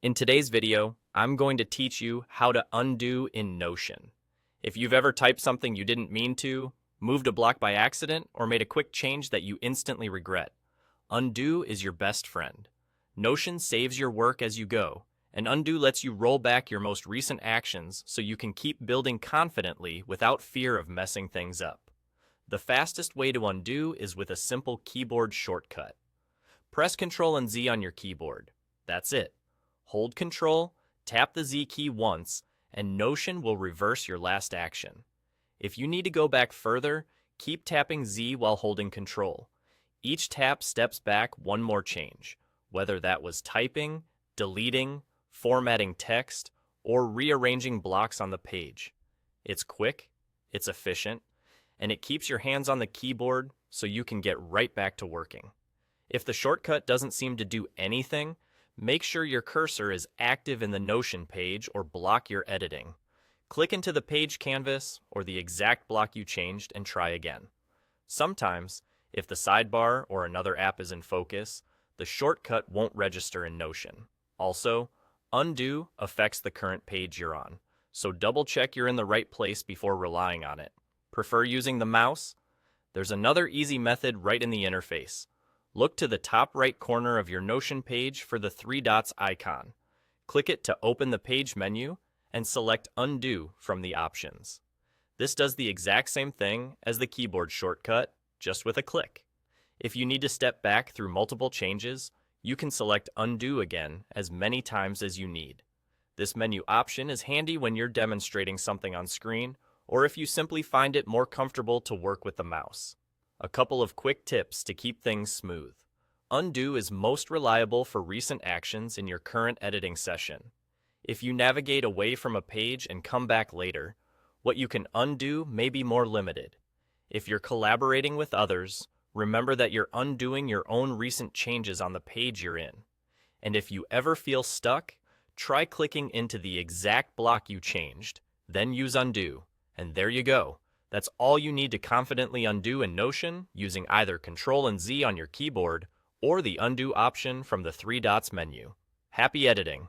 In today's video, I'm going to teach you how to undo in Notion. If you've ever typed something you didn't mean to, moved a block by accident, or made a quick change that you instantly regret, undo is your best friend. Notion saves your work as you go, and undo lets you roll back your most recent actions so you can keep building confidently without fear of messing things up. The fastest way to undo is with a simple keyboard shortcut. Press Ctrl and Z on your keyboard. That's it. Hold Ctrl, tap the Z key once, and Notion will reverse your last action. If you need to go back further, keep tapping Z while holding Ctrl. Each tap steps back one more change, whether that was typing, deleting, formatting text, or rearranging blocks on the page. It's quick, it's efficient, and it keeps your hands on the keyboard so you can get right back to working. If the shortcut doesn't seem to do anything, make sure your cursor is active in the Notion page or block your editing. Click into the page canvas or the exact block you changed and try again. Sometimes, if the sidebar or another app is in focus, the shortcut won't register in Notion. Also, undo affects the current page you're on, so double check you're in the right place before relying on it. Prefer using the mouse? There's another easy method right in the interface. Look to the top right corner of your Notion page for the three dots icon. Click it to open the page menu and select Undo from the options. This does the exact same thing as the keyboard shortcut, just with a click. If you need to step back through multiple changes, you can select Undo again as many times as you need. This menu option is handy when you're demonstrating something on screen or if you simply find it more comfortable to work with the mouse. A couple of quick tips to keep things smooth. Undo is most reliable for recent actions in your current editing session. If you navigate away from a page and come back later, what you can undo may be more limited. If you're collaborating with others, remember that you're undoing your own recent changes on the page you're in. And if you ever feel stuck, try clicking into the exact block you changed, then use Undo, and there you go. That's all you need to confidently undo in Notion using either Ctrl and Z on your keyboard or the undo option from the three dots menu. Happy editing!